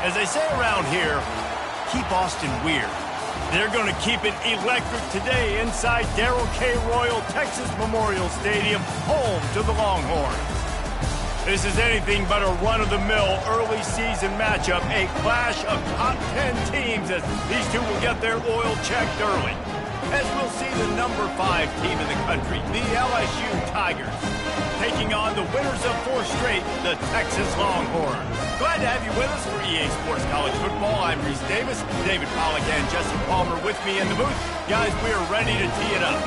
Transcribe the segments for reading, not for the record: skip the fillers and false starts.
As they say around here, keep Austin weird. They're going to keep it electric today inside Darrell K. Royal Texas Memorial Stadium, home to the Longhorns. This is anything but a run-of-the-mill early season matchup, a clash of top 10 teams as these two will get their oil checked early. As we'll see the number 5 team in the country, the LSU Tigers, taking on the winners of 4 straight, the Texas Longhorns. Glad to have you with us for EA Sports College Football. I'm Reese Davis, David Pollack and Jesse Palmer with me in the booth. Guys, we are ready to tee it up.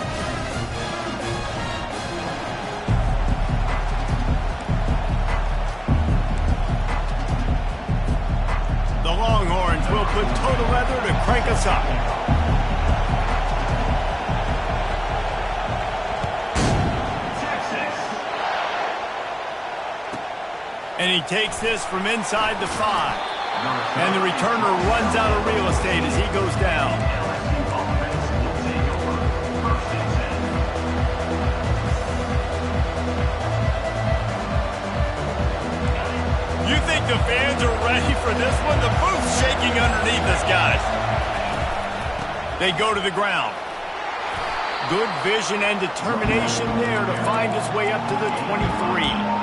The Longhorns will put total leather to crank us up. And he takes this from inside the 5. And the returner runs out of real estate as he goes down. You think the fans are ready for this one? The booth's shaking underneath us, guys. They go to the ground. Good vision and determination there to find his way up to the 23.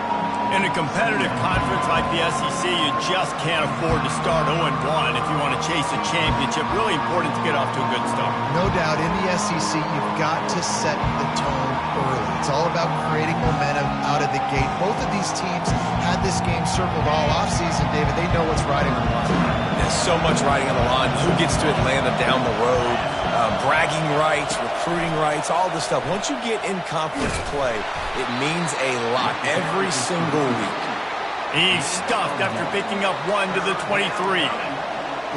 In a competitive conference like the SEC, you just can't afford to start 0-1 if you want to chase a championship. Really important to get off to a good start. No doubt, in the SEC, you've got to set the tone early. It's all about creating momentum out of the gate. Both of these teams had this game circled all offseason, David. They know what's riding on the line. There's so much riding on the line. Who gets to Atlanta down the road? Bragging rights, recruiting rights, all this stuff. Once you get in conference play, it means a lot every single week. He's stuffed after picking up 1 to the 23.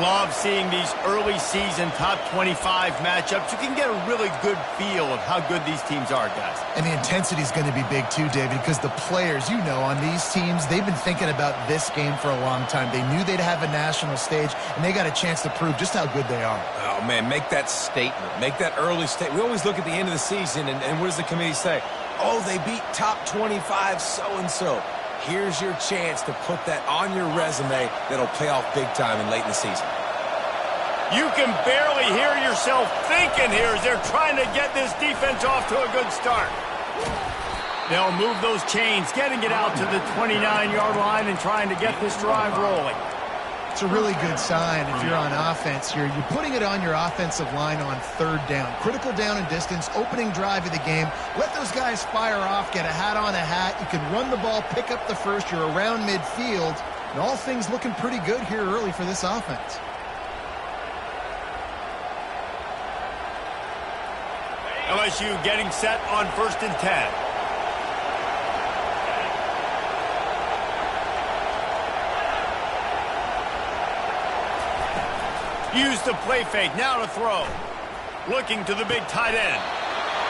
Love seeing these early season top 25 matchups. You can get a really good feel of how good these teams are, guys. And the intensity is going to be big too, David, because the players, you know, on these teams, they've been thinking about this game for a long time. They knew they'd have a national stage, and they got a chance to prove just how good they are. Oh, man, make that statement. Make that early statement. We always look at the end of the season, and what does the committee say? Oh, they beat top 25 so-and-so. Here's your chance to put that on your resume that'll pay off big time and late in the season. You can barely hear yourself thinking here as they're trying to get this defense off to a good start. They'll move those chains, getting it out to the 29-yard line and trying to get this drive rolling. It's a really good sign if you're on offense. You're putting it on your offensive line on 3rd down. Critical down and distance, opening drive of the game. Let those guys fire off, get a hat on a hat. You can run the ball, pick up the first. You're around midfield. And all things looking pretty good here early for this offense. LSU getting set on 1st and 10. Use the play fake, now to throw. Looking to the big tight end.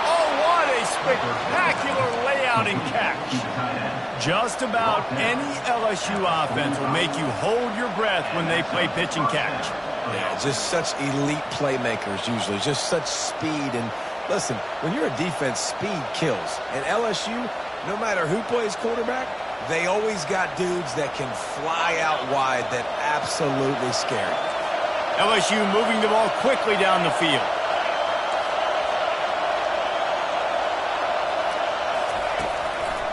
Oh, what a spectacular layout and catch. Just about any LSU offense will make you hold your breath when they play pitch and catch. Yeah, just such elite playmakers usually, just such speed. And listen, when you're a defense, speed kills. And LSU, no matter who plays quarterback, they always got dudes that can fly out wide that absolutely scary. LSU moving the ball quickly down the field.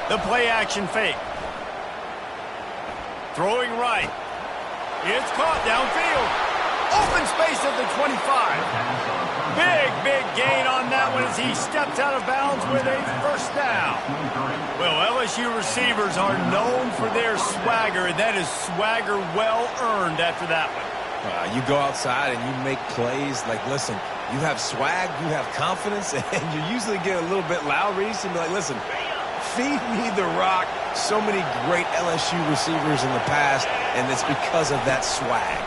The play action fake. Throwing right. It's caught downfield. Open space at the 25. Big gain on that one as he steps out of bounds with a 1st down. Well, LSU receivers are known for their swagger, and that is swagger well earned after that one. You go outside and you make plays. Like, listen, you have swag, you have confidence, and you usually get a little bit loud, Reese, and be like, listen, feed me the rock. So many great LSU receivers in the past, and it's because of that swag.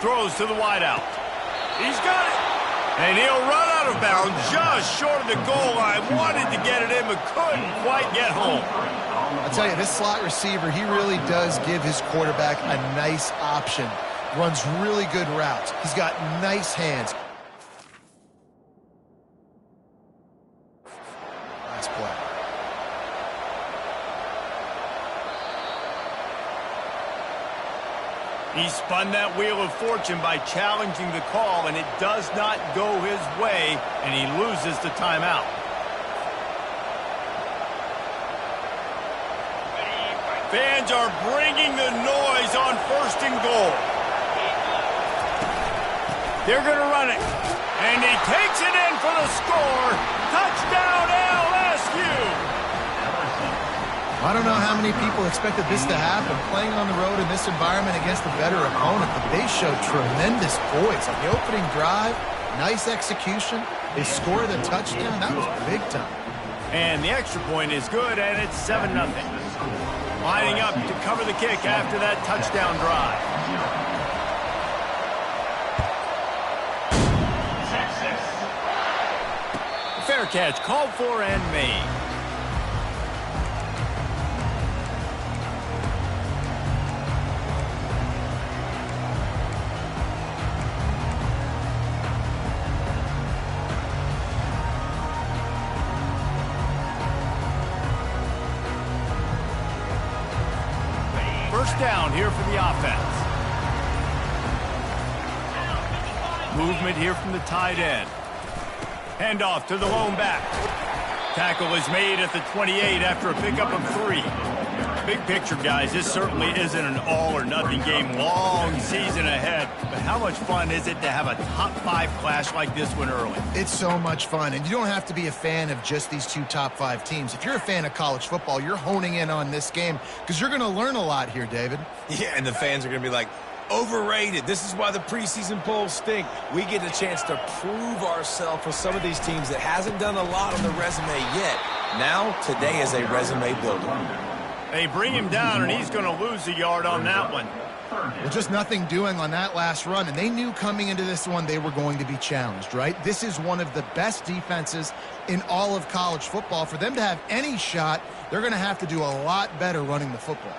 Throws to the wideout. He's got it. And he'll run out of bounds just short of the goal line. Wanted to get it in, but couldn't quite get home. I'll tell you, this slot receiver, he really does give his quarterback a nice option. Runs really good routes. He's got nice hands. Nice play. He spun that wheel of fortune by challenging the call, and it does not go his way, and he loses the timeout. Fans are bringing the noise on 1st and goal. They're going to run it, and he takes it in for the score. Touchdown, LSU! I don't know how many people expected this to happen. Playing on the road in this environment against a better opponent, but they showed tremendous poise. On the opening drive, nice execution. They scored a touchdown. That was big time. And the extra point is good, and it's 7-0. Lining up to cover the kick after that touchdown drive. Fair catch called for and made. First down here for the offense. Movement here from the tight end. Handoff to the lone back. Tackle is made at the 28 after a pickup of 3. Big picture, guys, this certainly isn't an all-or-nothing game. Long season ahead. But how much fun is it to have a top-5 clash like this one early? It's so much fun, and you don't have to be a fan of just these 2 top-5 teams. If you're a fan of college football, you're honing in on this game because you're going to learn a lot here, David. Yeah, and the fans are going to be like, overrated. This is why the preseason polls stink. We get a chance to prove ourselves with some of these teams that hasn't done a lot on the resume yet. Now, today is a resume builder. They bring him down, and he's going to lose a yard on that one. Well, just nothing doing on that last run, and they knew coming into this one they were going to be challenged, right? This is one of the best defenses in all of college football. For them to have any shot, they're going to have to do a lot better running the football.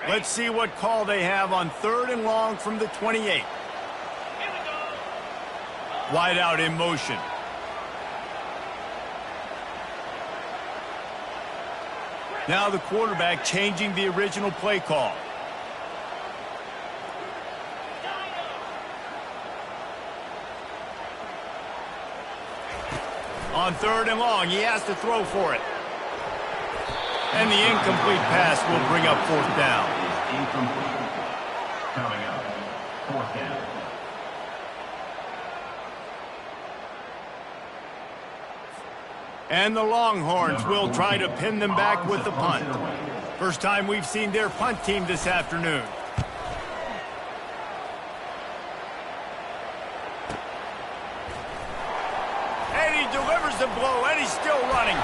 Let's see what call they have on 3rd and long from the 28. Wide out in motion. Now the quarterback changing the original play call. On 3rd and long, he has to throw for it. And the incomplete pass will bring up 4th down. Coming up, 4th down. And the Longhorns will try to pin them back with the punt. First time we've seen their punt team this afternoon. And he delivers the blow, and he's still running.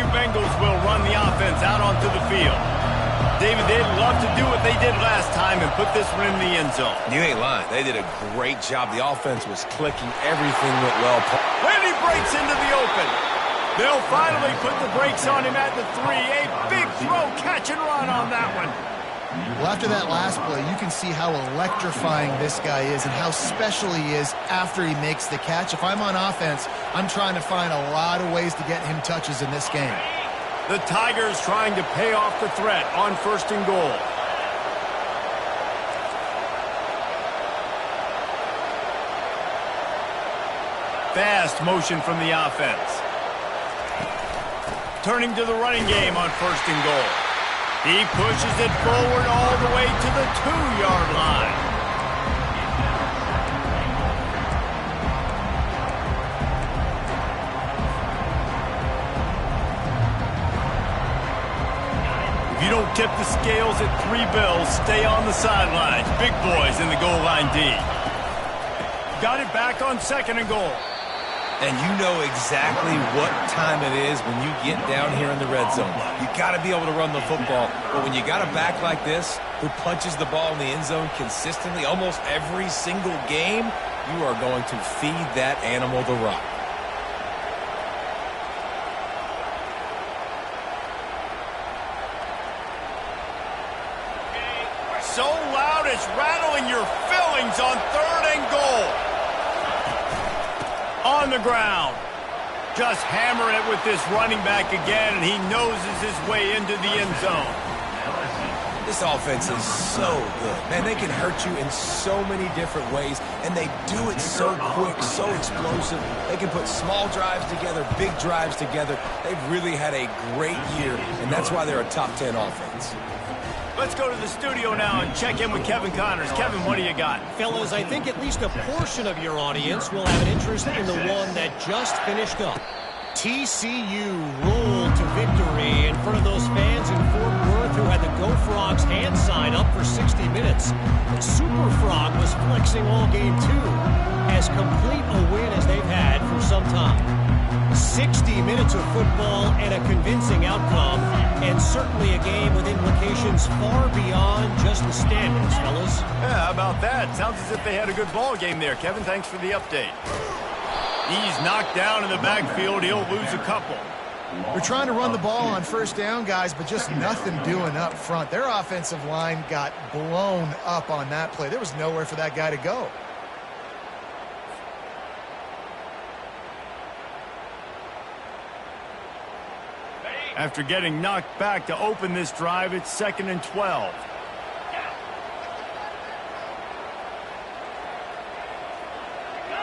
Bengals will run the offense out onto the field. David, they'd love to do what they did last time and put this one in the end zone. You ain't lying. They did a great job. The offense was clicking. Everything went well. And he breaks into the open. They'll finally put the brakes on him at the 3. A big throw, catch and run on that one. Well, after that last play, you can see how electrifying this guy is and how special he is after he makes the catch. If I'm on offense, I'm trying to find a lot of ways to get him touches in this game. The Tigers trying to pay off the threat on 1st and goal. Fast motion from the offense. Turning to the running game on 1st and goal. He pushes it forward all the way to the 2-yard line. If you don't tip the scales at 3 bills, stay on the sidelines. Big boys in the goal line D. Got it back on 2nd and goal. And you know exactly what time it is when you get down here in the red zone. You got to be able to run the football. But when you got a back like this who punches the ball in the end zone consistently almost every single game, you are going to feed that animal the rock. so loud it's rattling your fillings on 3rd and goal. On the ground. Just hammer it with this running back again, and he noses his way into the end zone. This offense is so good. Man, they can hurt you in so many different ways, and they do it so quick, so explosive. They can put small drives together, big drives together. They've really had a great year, and that's why they're a top 10 offense. Let's go to the studio now and check in with Kevin Connors. Kevin, what do you got? Fellas, I think at least a portion of your audience will have an interest in the one that just finished up. TCU rolled to victory in front of those fans in Fort Worth who had the Go Frogs hand sign up for 60 minutes. And Super Frog was flexing all game too. As complete a win as they've had for some time. 60 minutes of football and a convincing outcome, and certainly a game with implications far beyond just the standings, fellas. Yeah, how about that? Sounds as if they had a good ball game there. Kevin, thanks for the update. He's knocked down in the backfield. He'll lose a couple. They're trying to run the ball on 1st down, guys, but just nothing doing up front. Their offensive line got blown up on that play. There was nowhere for that guy to go. After getting knocked back to open this drive, it's 2nd and 12.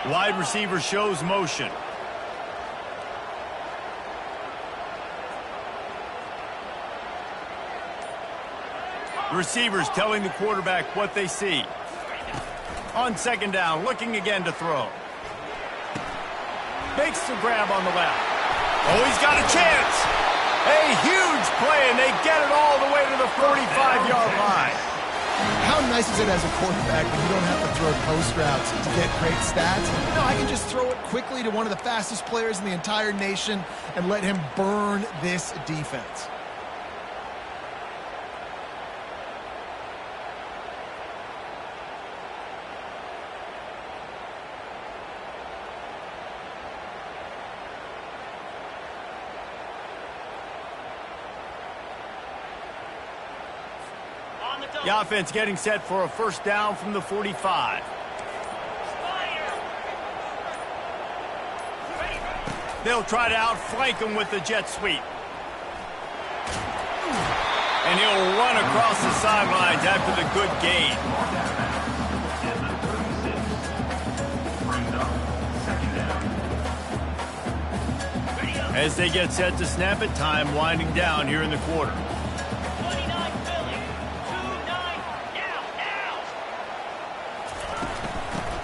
Wide receiver shows motion. The receiver's telling the quarterback what they see. On 2nd down, looking again to throw. Makes the grab on the left. Oh, he's got a chance. A huge play, and they get it all the way to the 45-yard line. How nice is it as a quarterback when you don't have to throw post routes to get great stats? No, I can just throw it quickly to one of the fastest players in the entire nation and let him burn this defense. The offense getting set for a 1st down from the 45. They'll try to outflank him with the jet sweep. And he'll run across the sidelines after the good gain. As they get set to snap it, time winding down here in the quarter.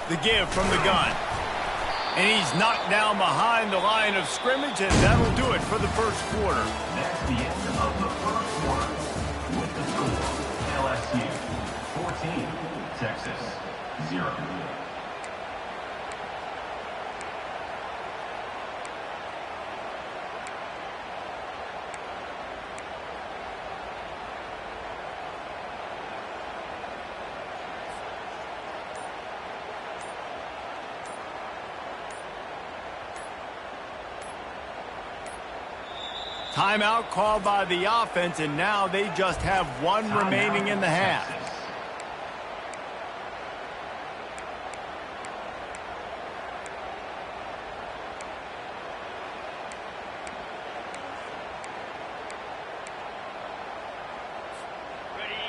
The give from the gun. And he's knocked down behind the line of scrimmage, and that'll do it for the 1st quarter. That's the end of the 1st quarter. With the score, LSU 14, Texas 0. Timeout called by the offense, and now they just have one remaining in the half.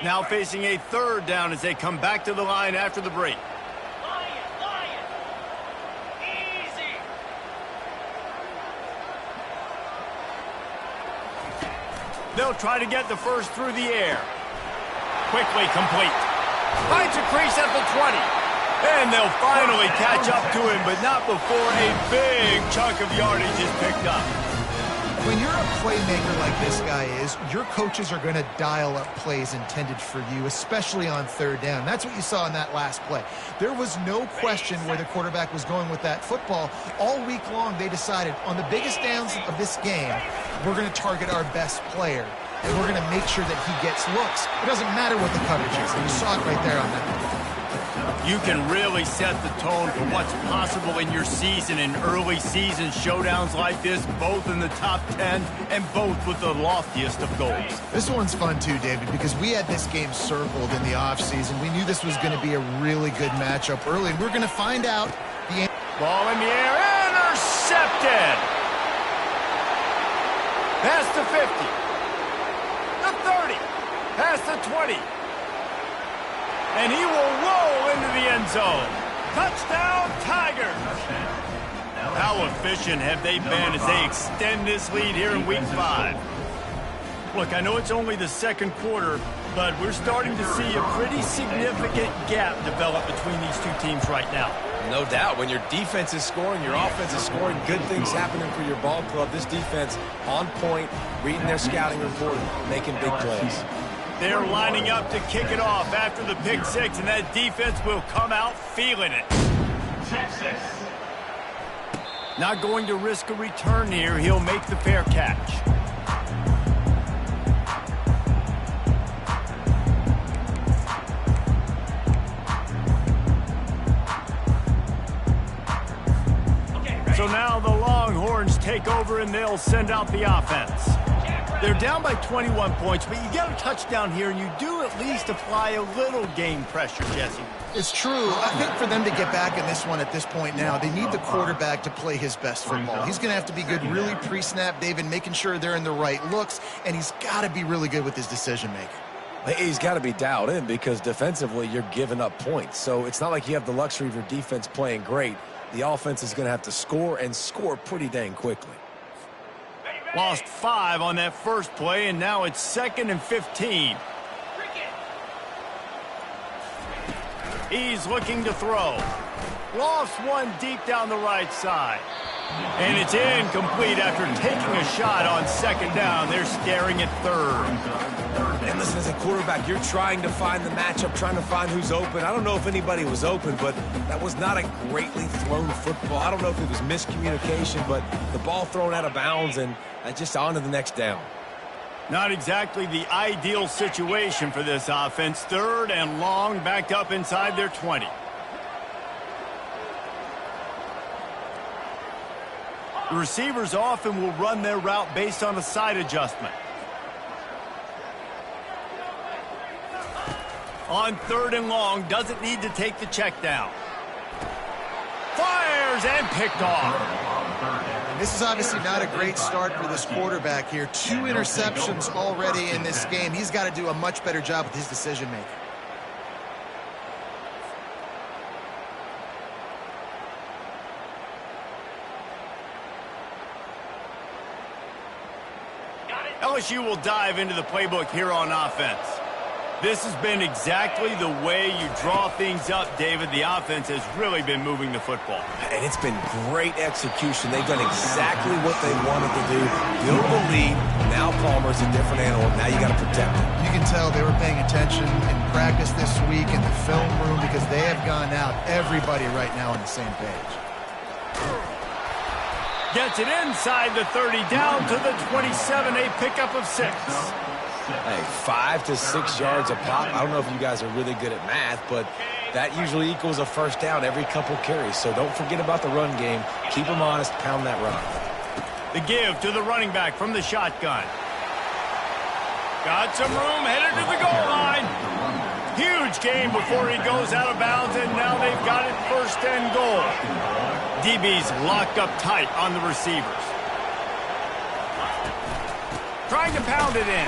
Now facing a 3rd down as they come back to the line after the break. They'll try to get the 1st through the air. Quickly complete. Finds a crease at the 20. And they'll finally catch up to him, but not before a big chunk of yardage is picked up. When you're a playmaker like this guy is, your coaches are going to dial up plays intended for you, especially on 3rd down. That's what you saw in that last play. There was no question where the quarterback was going with that football. All week long, they decided on the biggest downs of this game, we're going to target our best player, and we're going to make sure that he gets looks. It doesn't matter what the coverage is. You saw it right there on that. You can really set the tone for what's possible in your season in early season showdowns like this, both in the top 10 and both with the loftiest of goals. This one's fun too, David, because we had this game circled in the offseason. We knew this was going to be a really good matchup early, and we're going to find out the... Ball in the air, intercepted! Past the 50, the 30, past the 20. And he will roll into the end zone. Touchdown, Tigers! How efficient have they been as they extend this lead here in Week 5? Look, I know it's only the second quarter, but we're starting to see a pretty significant gap develop between these two teams right now. No doubt. When your defense is scoring, your offense is scoring, good things happening for your ball club. This defense on point, reading their scouting report, making big plays. They're lining up to kick it off after the pick six, and that defense will come out feeling it. Texas. Not going to risk a return here. He'll make the fair catch. So now the Longhorns take over, and they'll send out the offense. They're down by 21 points, but you get a touchdown here, and you do at least apply a little game pressure, Jesse. It's true. I think for them to get back in this one at this point now, they need the quarterback to play his best football. He's going to have to be good really pre-snap, David, making sure they're in the right looks, and he's got to be really good with his decision-making. He's got to be dialed in because defensively you're giving up points. So it's not like you have the luxury of your defense playing great. The offense is going to have to score and score pretty dang quickly. Lost 5 on that first play, and now it's 2nd and 15. He's looking to throw. Lost one deep down the right side. And it's incomplete after taking a shot on 2nd down. They're staring at 3rd. And listen, as a quarterback, you're trying to find the matchup, trying to find who's open. I don't know if anybody was open, but that was not a greatly thrown football. I don't know if it was miscommunication, but the ball thrown out of bounds and just on to the next down. Not exactly the ideal situation for this offense. 3rd and long, backed up inside their 20. The receivers often will run their route based on a side adjustment. On 3rd and long, doesn't need to take the check down. Fires and picked off. This is obviously not a great start for this quarterback here. 2 interceptions already in this game. He's got to do a much better job with his decision-making. LSU will dive into the playbook here on offense. This has been exactly the way you draw things up, David. The offense has really been moving the football. And it's been great execution. They've done exactly what they wanted to do. Build the lead. Now Palmer's a different animal. Now you got to protect him. You can tell they were paying attention in practice this week in the film room because they have gone out, everybody right now on the same page. Gets it inside the 30, down to the 27, a pickup of 6. Hey, 5 to 6 yards a pop. I don't know if you guys are really good at math, but that usually equals a first down every couple carries. So don't forget about the run game. Keep them honest, pound that rock. The give to the running back from the shotgun. Got some room, headed to the goal line. Huge gain before he goes out of bounds, and now they've got it 1st and goal. DB's locked up tight on the receivers. Trying to pound it in.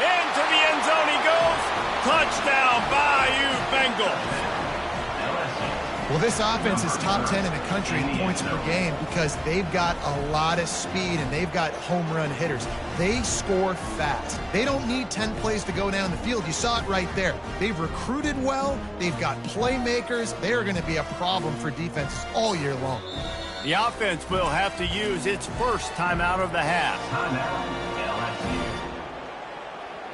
Into the end zone he goes. Touchdown, Bayou Bengals. Well, this offense is top 10 in the country in points per game because they've got a lot of speed and they've got home run hitters. They score fast. They don't need 10 plays to go down the field. You saw it right there. They've recruited well. They've got playmakers. They are going to be a problem for defenses all year long. The offense will have to use its first timeout of the half.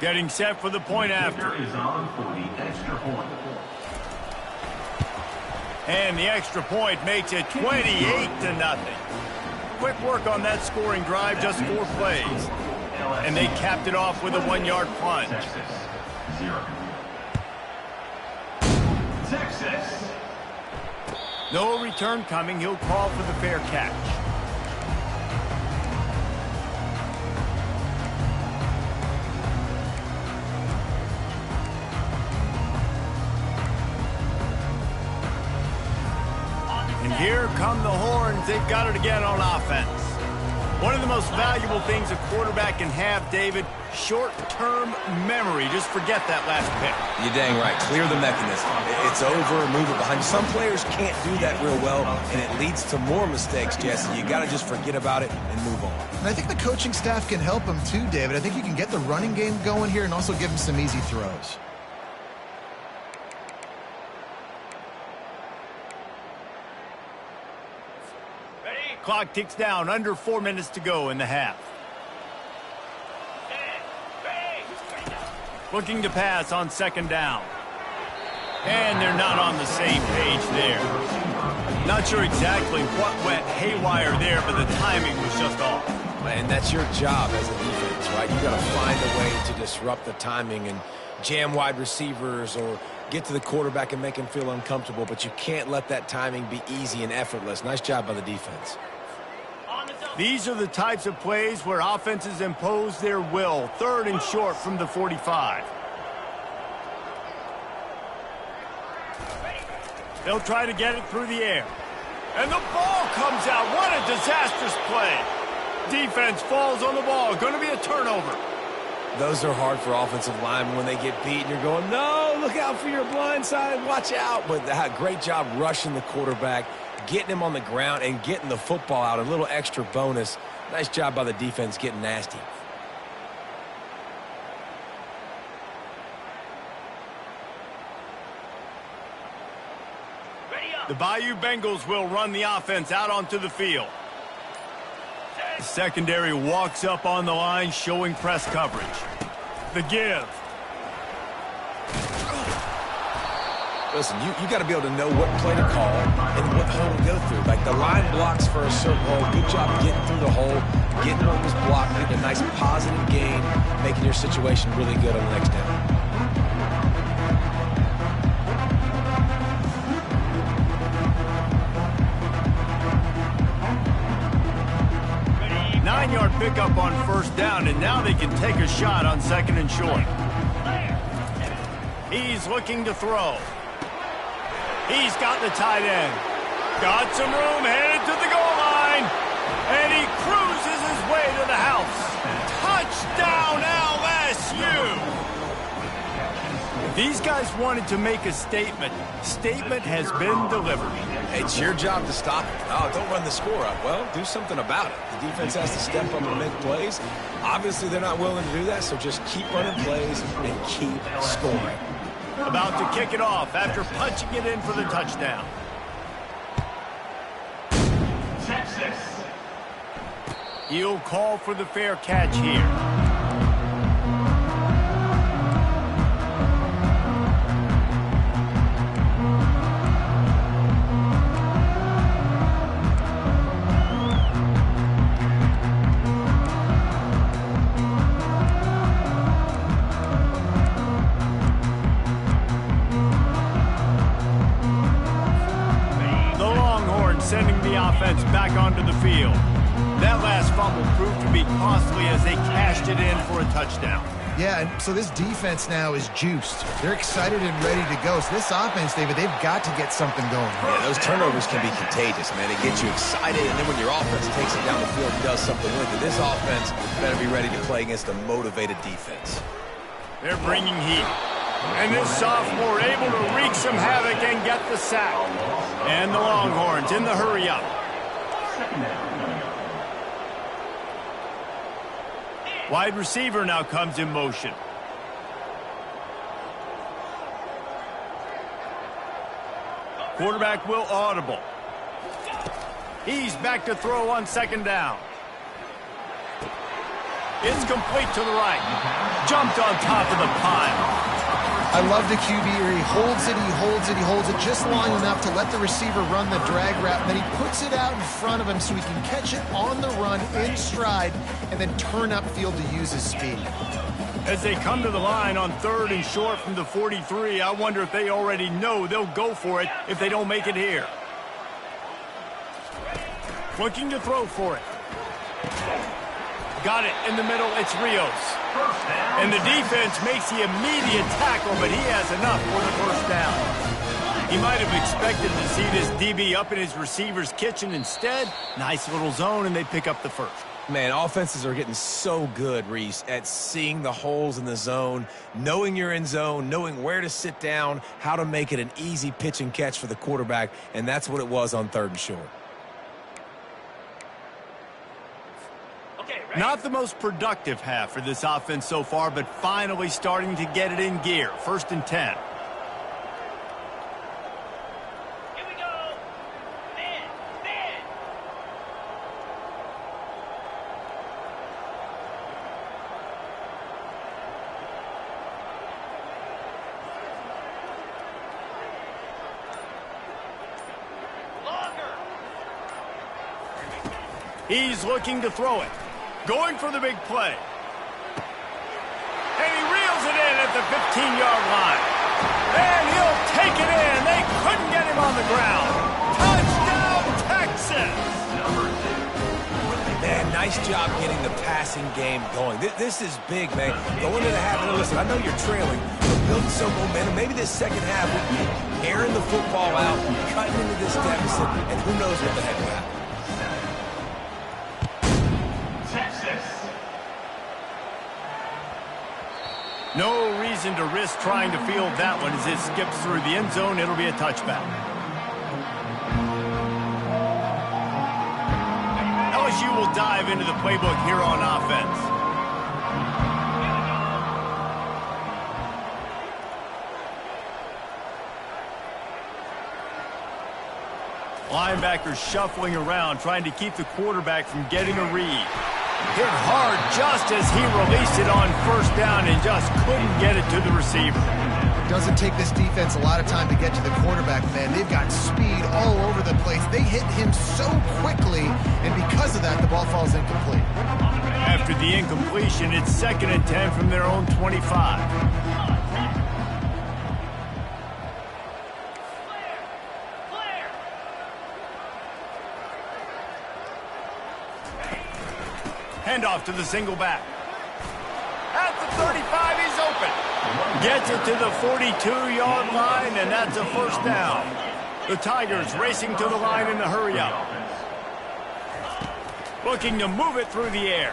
Getting set for the point after. Is on for the extra point. And the extra point makes it 28-0. Quick work on that scoring drive, just 4 plays. And they capped it off with a 1-yard plunge. Texas. Texas. No return coming. He'll call for the fair catch. And here come the horns. They've got it again on offense. One of the most valuable things a quarterback can have, David, short-term memory. Just forget that last pick. You're dang right. Clear the mechanism. It's over, move it behind you. Some players can't do that real well, and it leads to more mistakes, Jesse. You got to just forget about it and move on. And I think the coaching staff can help him too, David. I think you can get the running game going here and also give him some easy throws. Clock ticks down. Under 4 minutes to go in the half. Looking to pass on second down. And they're not on the same page there. Not sure exactly what went haywire there, but the timing was just off. And that's your job as a defense, right? You got to find a way to disrupt the timing and jam wide receivers or get to the quarterback and make him feel uncomfortable, but you can't let that timing be easy and effortless. Nice job by the defense. These are the types of plays where offenses impose their will. Third and short from the 45. They'll try to get it through the air. And the ball comes out. What a disastrous play. Defense falls on the ball. Going to be a turnover. Those are hard for offensive linemen when they get beat and you're going, no, look out for your blind side, watch out. But great job rushing the quarterback, getting him on the ground and getting the football out. A little extra bonus. Nice job by the defense getting nasty. The Bayou Bengals will run the offense out onto the field. The secondary walks up on the line, showing press coverage. The give. Listen, you got to be able to know what play to call and what hole to go through. Like the line blocks for a certain hole. Good job getting through the hole, getting what was blocked, getting a nice positive gain, making your situation really good on the next down. 9-yard pickup on first down, and now they can take a shot on second and short. He's looking to throw. He's got the tight end. Got some room, headed to the goal line. And he cruises his way to the house. Touchdown, LSU! These guys wanted to make a statement. Statement has been delivered. It's your job to stop it. Oh, don't run the score up. Well, do something about it. The defense has to step up and make plays. Obviously, they're not willing to do that, so just keep running plays and keep scoring. About to kick it off after punching it in for the touchdown. Texas. He'll call for the fair catch here. Sending the offense back onto the field. That last fumble proved to be costly as they cashed it in for a touchdown. Yeah, and so this defense now is juiced. They're excited and ready to go. So this offense, David, they've got to get something going. Yeah, those turnovers can be contagious, man. They get you excited, and then when your offense takes it down the field and does something with it, this offense better be ready to play against a motivated defense. They're bringing heat. And this sophomore able to wreak some havoc and get the sack. And the Longhorns in the hurry-up. Wide receiver now comes in motion. Quarterback will audible. He's back to throw on second down. It's complete to the right. Jumped on top of the pile. I love the QB here. He holds it, he holds it, he holds it just long enough to let the receiver run the drag route. And then he puts it out in front of him so he can catch it on the run in stride and then turn upfield to use his speed. As they come to the line on 3rd and short from the 43, I wonder if they already know they'll go for it if they don't make it here. Looking to throw for it. Got it in the middle. It's Rios. And the defense makes the immediate tackle, but he has enough for the first down. He might have expected to see this DB up in his receiver's kitchen. Instead, nice little zone, and they pick up the first. Man, offenses are getting so good, Reese, at seeing the holes in the zone, knowing you're in zone, knowing where to sit down, how to make it an easy pitch and catch for the quarterback, and that's what it was on 3rd and short. Not the most productive half for this offense so far, but finally starting to get it in gear. 1st and 10. Here we go. Man. Longer. He's looking to throw it. Going for the big play. And he reels it in at the 15-yard line. And he'll take it in. They couldn't get him on the ground. Touchdown, Texas! Man, nice job getting the passing game going. This is big, man. Going into the half, and listen, I know you're trailing, but building some momentum. Maybe this second half will be airing the football out, cutting into this deficit, and who knows what the heck will happen. No reason to risk trying to field that one as it skips through the end zone. It'll be a touchback. LSU will dive into the playbook here on offense. Linebackers shuffling around, trying to keep the quarterback from getting a read. Hit hard just as he released it on 1st down and just couldn't get it to the receiver. It doesn't take this defense a lot of time to get to the quarterback, man. They've got speed all over the place. They hit him so quickly, and because of that, the ball falls incomplete. After the incompletion, it's 2nd and 10 from their own 25. Handoff to the single back. At the 35, he's open. Gets it to the 42-yard line, and that's a 1st down. The Tigers racing to the line in the hurry-up. Looking to move it through the air.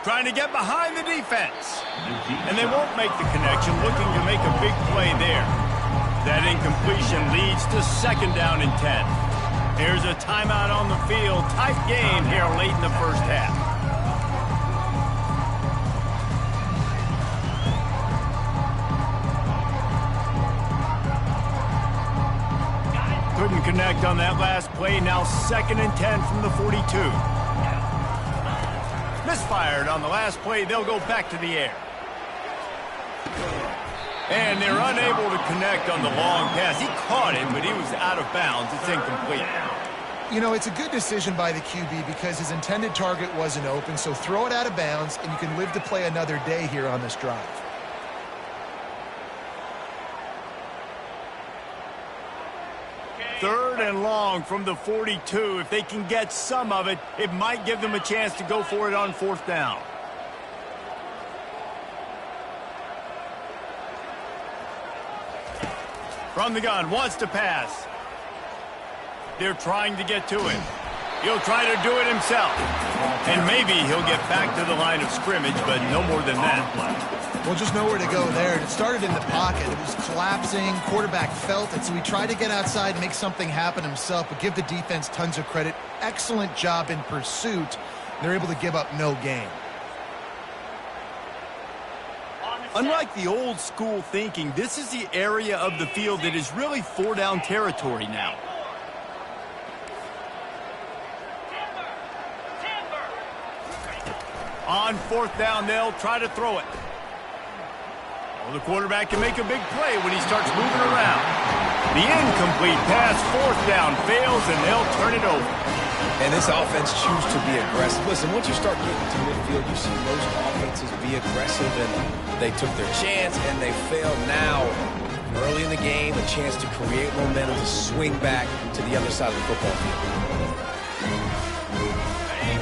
Trying to get behind the defense. And they won't make the connection, looking to make a big play there. That incompletion leads to 2nd down and 10. Here's a timeout on the field. Tight game here late in the first half. Couldn't connect on that last play. Now 2nd and 10 from the 42. Misfired on the last play. They'll go back to the air. And they're unable to connect on the long pass. He caught it, but he was out of bounds. It's incomplete. You know, it's a good decision by the QB because his intended target wasn't open, so throw it out of bounds, and you can live to play another day here on this drive. 3rd and long from the 42. If they can get some of it, it might give them a chance to go for it on 4th down. From the gun, wants to pass. They're trying to get to him. He'll try to do it himself. And maybe he'll get back to the line of scrimmage, but no more than that. Well, just nowhere to go there. It started in the pocket. It was collapsing. Quarterback felt it, so he tried to get outside and make something happen himself, but give the defense tons of credit. Excellent job in pursuit. They're able to give up no gain. Unlike the old school thinking, this is the area of the field that is really 4-down territory now. On 4th down, they'll try to throw it. Well, the quarterback can make a big play when he starts moving around. The incomplete pass, 4th down, fails, and they'll turn it over. And this offense choose to be aggressive. Listen, once you start getting to midfield, you see most offenses be aggressive, and they took their chance, and they failed. Now, early in the game, a chance to create momentum, to swing back to the other side of the football field.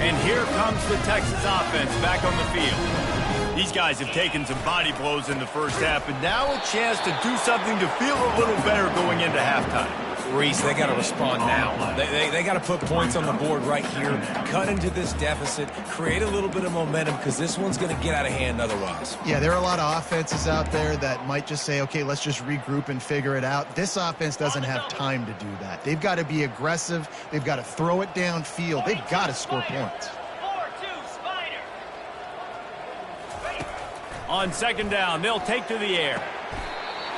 And here comes the Texas offense back on the field. These guys have taken some body blows in the first half, and now a chance to do something to feel a little better going into halftime. Reese, they got to respond now. They got to put points on the board right here, cut into this deficit, create a little bit of momentum, because this one's going to get out of hand otherwise. Yeah, there are a lot of offenses out there that might just say, okay, let's just regroup and figure it out. This offense doesn't have time to do that. They've got to be aggressive. They've got to throw it downfield. They've got to score points. 4-2 Spider. On second down, they'll take to the air.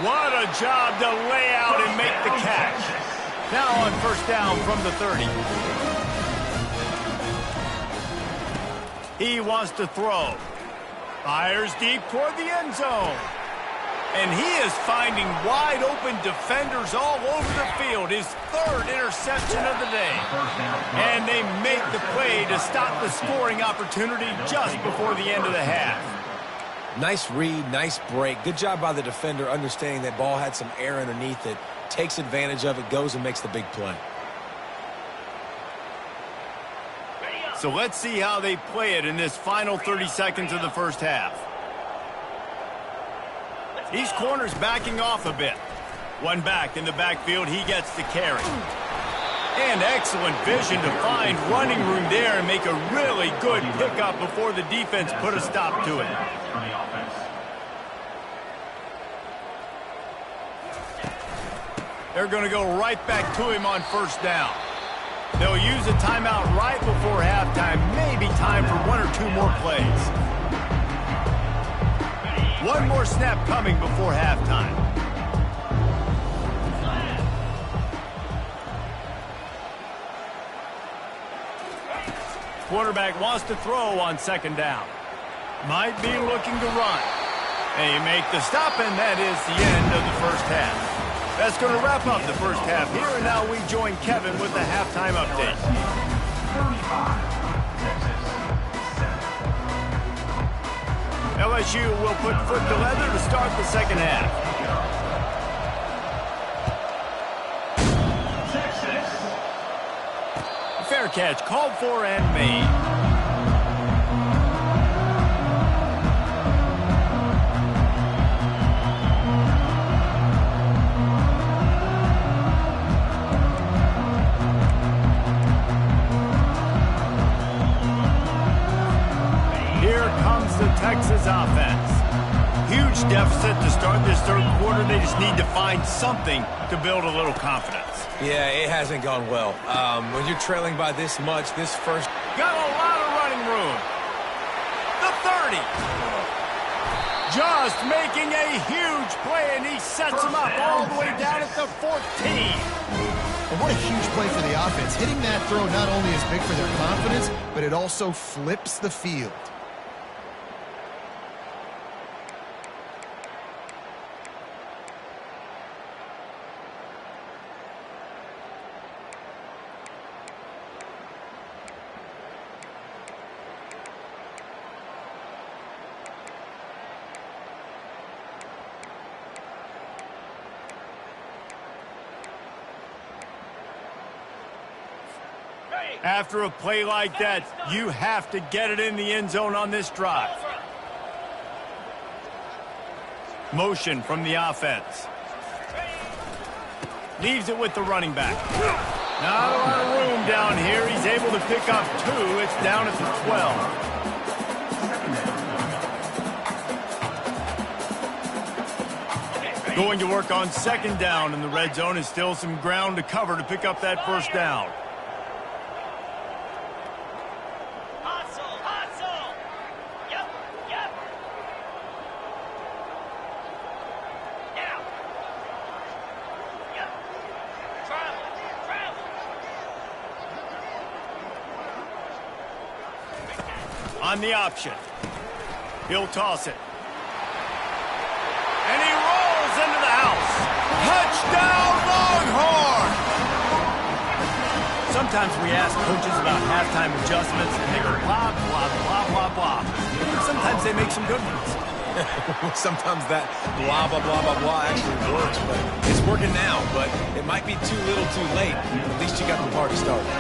What a job to lay out and make the catch. Now on first down from the 30. He wants to throw. Fires deep toward the end zone. And he is finding wide open defenders all over the field. His third interception of the day. And they make the play to stop the scoring opportunity just before the end of the half. Nice read, nice break. Good job by the defender understanding that ball had some air underneath it, takes advantage of it, goes and makes the big play. So let's see how they play it in this final 30 seconds of the first half. These corners backing off a bit. One back in the backfield, he gets the carry. And excellent vision to find running room there and make a really good pickup before the defense put a stop to it. They're going to go right back to him on first down. They'll use a timeout right before halftime, maybe time for one or two more plays. One more snap coming before halftime. Quarterback wants to throw on second down. Might be looking to run. They make the stop, and that is the end of the first half. That's going to wrap up the first half here, and now we join Kevin with the halftime update. LSU will put foot to leather to start the second half. Fair catch called for and made. Texas offense. Huge deficit to start this third quarter. They just need to find something to build a little confidence. Yeah, it hasn't gone well. When you're trailing by this much, this first... Got a lot of running room. The 30. Just making a huge play, and he sets him up all the way down at the 14. And what a huge play for the offense. Hitting that throw not only is big for their confidence, but it also flips the field. After a play like that, you have to get it in the end zone on this drive. Motion from the offense. Leaves it with the running back. Not a lot of room down here. He's able to pick up two. It's down at the 12. Going to work on second down in the red zone. Is still some ground to cover to pick up that first down. On the option. He'll toss it. And he rolls into the house. Touchdown, Longhorn! Some Sometimes we ask coaches about halftime adjustments, and they go blah, blah, blah, blah, blah. Sometimes they make some good ones. Sometimes that blah, blah, blah, blah, blah actually works, but it's working now. But it might be too little too late. At least you got the party started.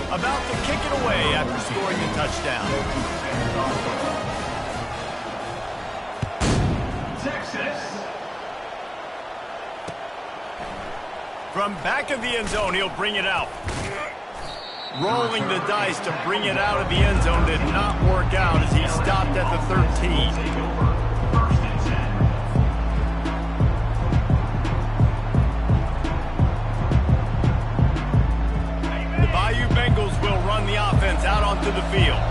About to kick it away after scoring the touchdown. Texas. From back of the end zone, he'll bring it out. Rolling the dice to bring it out of the end zone did not work out as he stopped at the 13. The offense out onto the field.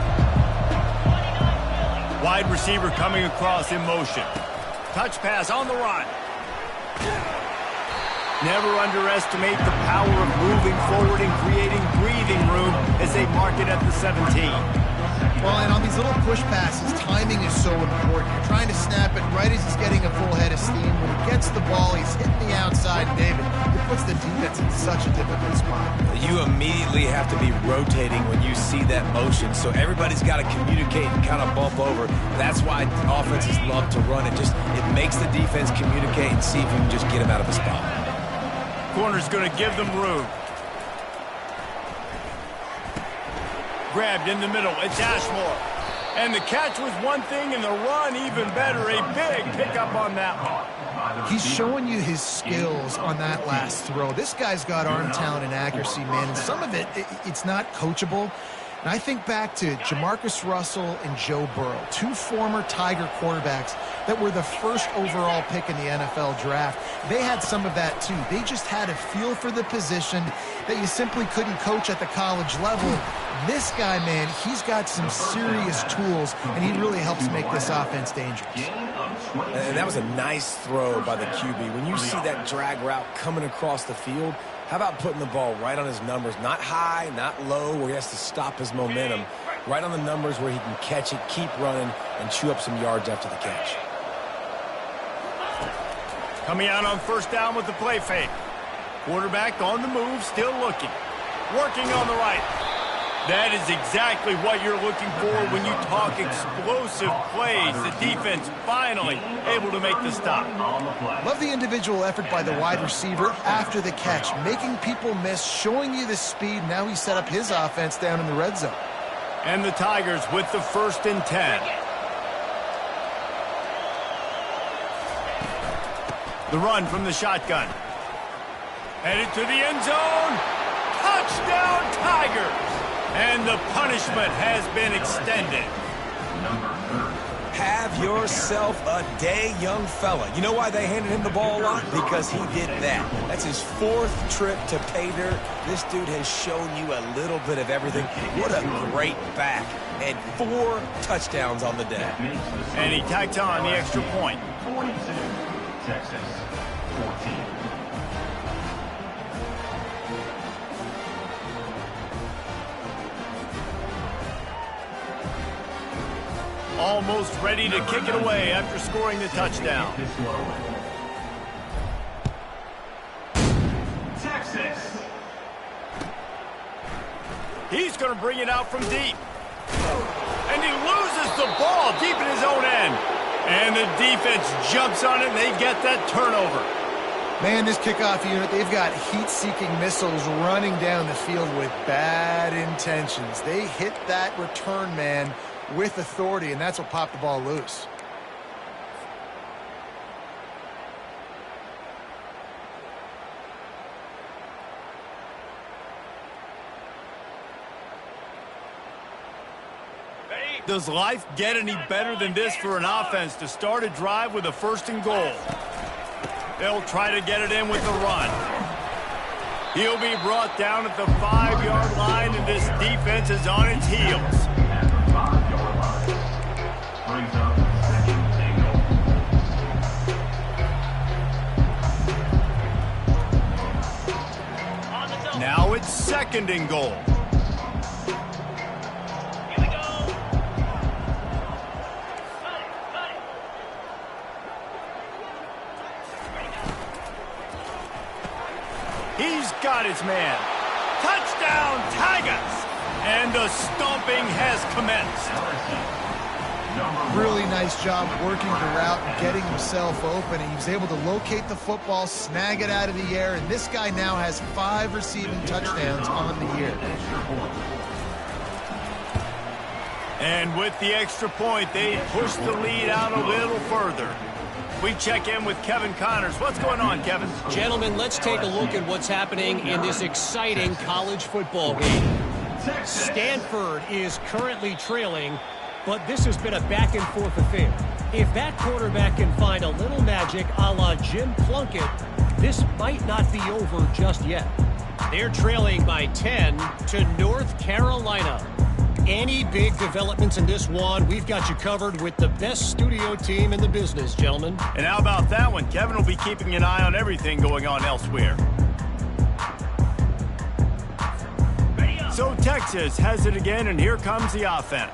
Wide receiver coming across in motion. Touch pass on the run. Never underestimate the power of moving forward and creating breathing room as they mark it at the 17. Well, and on these little push passes, timing is so important. You're trying to snap it right as he's getting a full head of steam. When he gets the ball, he's hitting the outside. David, it puts the defense in such a difficult spot. You immediately have to be rotating when you see that motion, so everybody's got to communicate and kind of bump over. That's why offenses love to run it. It makes the defense communicate and see if you can just get him out of a spot. Corner's going to give them room. Grabbed in the middle. It's Ashmore. And the catch was one thing, and the run even better. A big pickup on that one. He's showing you his skills on that last throw. This guy's got arm talent and accuracy, man. And some of it's not coachable. And I think back to Jamarcus Russell and Joe Burrow, two former Tiger quarterbacks that were the first overall pick in the NFL draft. They had some of that too. They just had a feel for the position that you simply couldn't coach at the college level. This guy, man, he's got some serious tools, and he really helps make this offense dangerous. And that was a nice throw by the QB. When you see that drag route coming across the field, how about putting the ball right on his numbers? Not high, not low, where he has to stop his momentum. Right on the numbers where he can catch it, keep running, and chew up some yards after the catch. Coming out on first down with the play fake. Quarterback on the move, still looking. Working on the right. That is exactly what you're looking for when you talk explosive plays. The defense finally able to make the stop. Love the individual effort by the wide receiver after the catch, making people miss, showing you the speed. Now he set up his offense down in the red zone. And the Tigers with the 1st and 10. The run from the shotgun. Headed to the end zone. Touchdown, Tigers! And the punishment has been extended. Have yourself a day, young fella. You know why they handed him the ball a lot? Because he did that. That's his 4th trip to pay dirt. This dude has shown you a little bit of everything. What a great back. And 4 touchdowns on the day. And he tacks on the extra point. 42, Texas, 14. Almost ready to kick it away after scoring the touchdown. Texas. He's going to bring it out from deep. And he loses the ball deep in his own end. And the defense jumps on it, and they get that turnover. Man, this kickoff unit, they've got heat-seeking missiles running down the field with bad intentions. They hit that return man with authority, and that's what popped the ball loose. Does life get any better than this for an offense to start a drive with a 1st and goal? They'll try to get it in with the run. He'll be brought down at the 5-yard line, and this defense is on its heels. Now it's 2nd and goal. Here we go. He's got his man. Touchdown, Tigers! And the stomping has commenced. Really nice job working the route and getting himself open. He was able to locate the football, snag it out of the air, and this guy now has 5 receiving touchdowns on the year. And with the extra point, they push the lead out a little further. We check in with Kevin Connors. What's going on, Kevin? Gentlemen, let's take a look at what's happening in this exciting college football game. Stanford is currently trailing, but this has been a back-and-forth affair. If that quarterback can find a little magic a la Jim Plunkett, this might not be over just yet. They're trailing by 10 to North Carolina. Any big developments in this one, we've got you covered with the best studio team in the business, gentlemen. And how about that one? Kevin will be keeping an eye on everything going on elsewhere. So Texas has it again, and here comes the offense.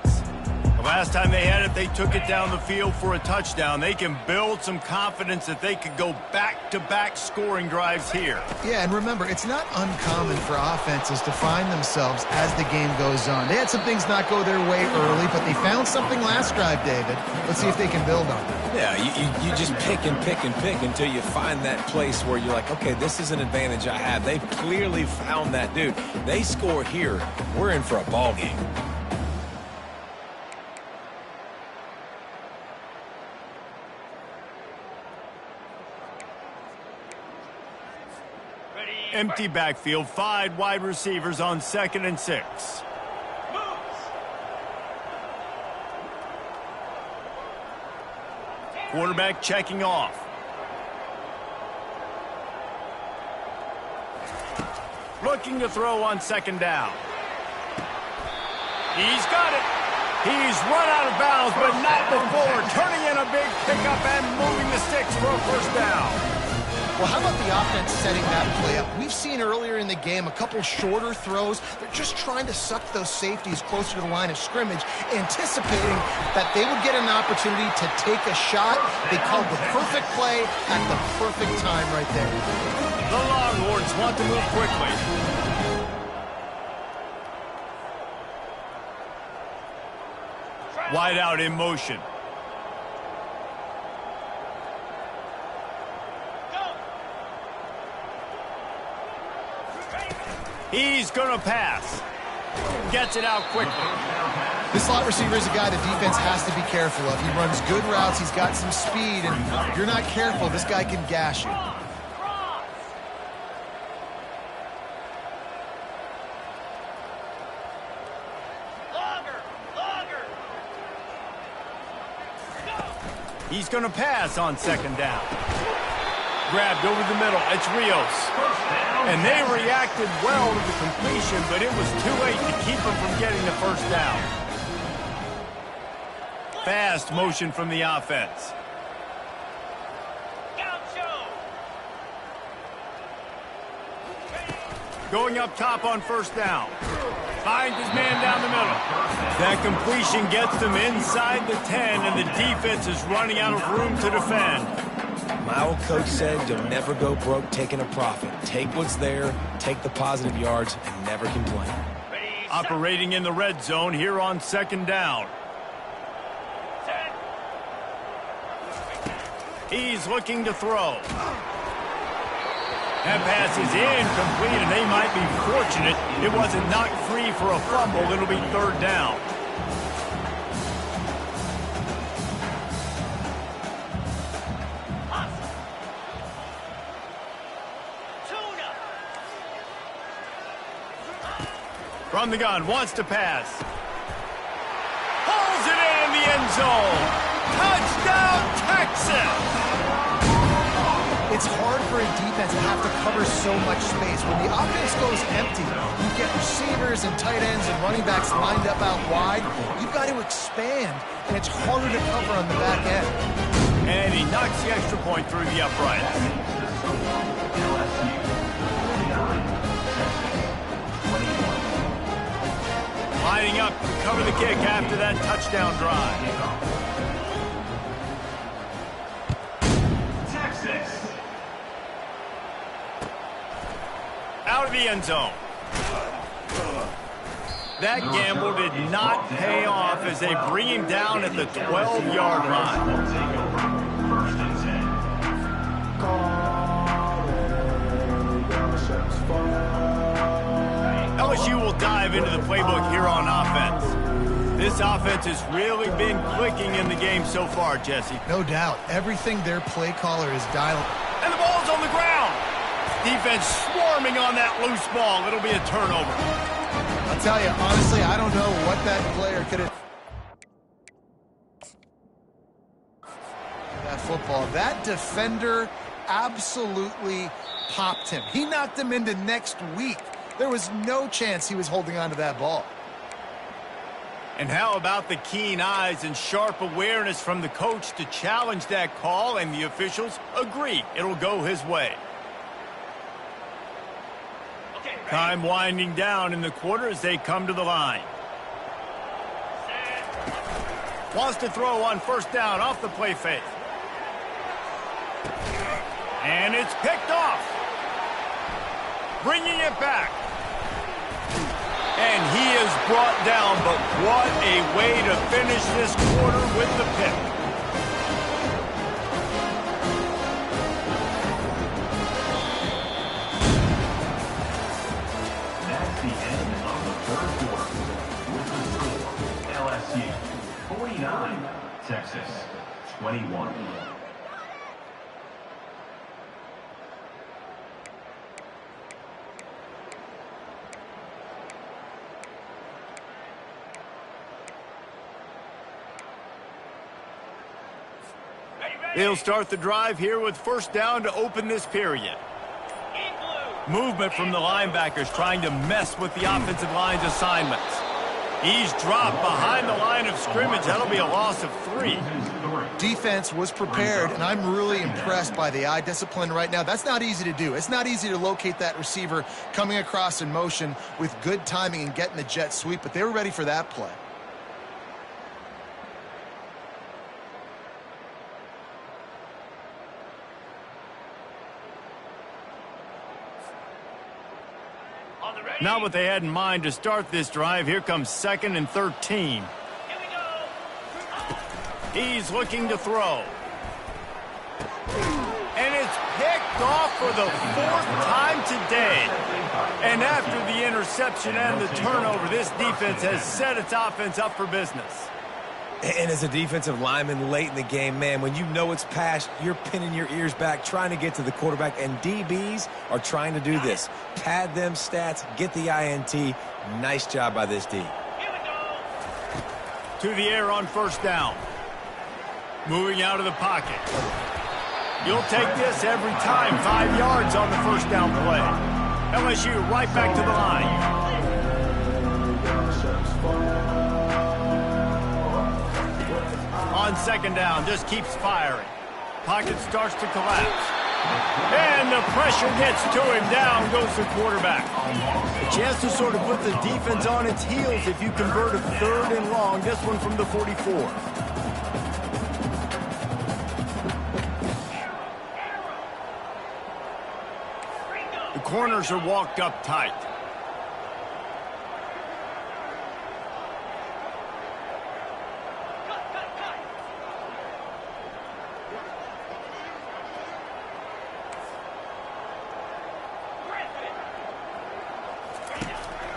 The last time they had it, they took it down the field for a touchdown. They can build some confidence that they could go back-to-back scoring drives here. Yeah, and remember, it's not uncommon for offenses to find themselves as the game goes on. They had some things not go their way early, but they found something last drive, David. Let's see if they can build on it. Yeah, you just pick and pick and pick until you find that place where you're like, okay, this is an advantage I have. They've clearly found that, dude. They score here, we're in for a ball game. Empty backfield, 5 wide receivers on 2nd and 6. Quarterback checking off. Looking to throw on 2nd down. He's got it. He's run out of bounds, but not before. Turning in a big pickup and moving the sticks for a 1st down. Well, how about the offense setting that play up? We've seen earlier in the game a couple shorter throws. They're just trying to suck those safeties closer to the line of scrimmage, anticipating that they would get an opportunity to take a shot. They called the perfect play at the perfect time right there. The Longhorns want to move quickly. Wide out in motion. He's going to pass. Gets it out quickly. This slot receiver is a guy the defense has to be careful of. He runs good routes. He's got some speed, and if you're not careful, this guy can gash you. He's going to pass on 2nd down. Grabbed over the middle. It's Rios. And they reacted well to the completion, but it was too late to keep them from getting the 1st down. Fast motion from the offense. Going up top on 1st down. Finds his man down the middle. That completion gets them inside the 10, and the defense is running out of room to defend. My old coach said you'll never go broke taking a profit. Take what's there, take the positive yards, and never complain. Operating in the red zone here on 2nd down. He's looking to throw. That pass is incomplete, and they might be fortunate it wasn't knocked free for a fumble. It'll be 3rd down. From the gun, wants to pass. Pulls it in the end zone. Touchdown, Texas! It's hard for a defense to have to cover so much space. When the offense goes empty, you get receivers and tight ends and running backs lined up out wide. You've got to expand, and it's harder to cover on the back end. And he knocks the extra point through the uprights. Lining up to cover the kick after that touchdown drive. out of the end zone. That gamble did not pay off as they bring him down at the 12-yard line. Will take over. First and 10. LSU will dive into the playbook here on offense. This offense has really been clicking in the game so far, Jesse. No doubt. Everything their play caller is dialing. And the ball's on the ground. Defense swarming on that loose ball. It'll be a turnover. I'll tell you, honestly, I don't know what that player could have... That football. That defender absolutely popped him. He knocked him into next week. There was no chance he was holding on to that ball. And how about the keen eyes and sharp awareness from the coach to challenge that call, and the officials agree it'll go his way. Time winding down in the quarter as they come to the line. Wants to throw on first down off the play fake. And it's picked off. Bringing it back. And he is brought down, but what a way to finish this quarter with the pick. That's the end of the third quarter. With the score, LSU 49, Texas 21. They'll start the drive here with first down to open this period. Movement from the linebackers trying to mess with the offensive line's assignments. He's dropped behind the line of scrimmage. That'll be a loss of 3. Defense was prepared, and I'm really impressed by the eye discipline right now. That's not easy to do. It's not easy to locate that receiver coming across in motion with good timing and getting the jet sweep, but they were ready for that play. Not what they had in mind to start this drive. Here comes 2nd and 13. He's looking to throw. And it's picked off for the 4th time today. And after the interception and the turnover, this defense has set its offense up for business. And as a defensive lineman late in the game, man, when you know it's passed, you're pinning your ears back, trying to get to the quarterback, and DBs are trying to do this. Pad them stats, get the INT. Nice job by this D. To the air on first down. Moving out of the pocket. You'll take this every time. 5 yards on the first down play. LSU right back to the line. On second down, just keeps firing. Pocket starts to collapse. And the pressure gets to him. Down goes the quarterback. A chance to sort of put the defense on its heels if you convert a 3rd and long. This one from the 44. The corners are walked up tight.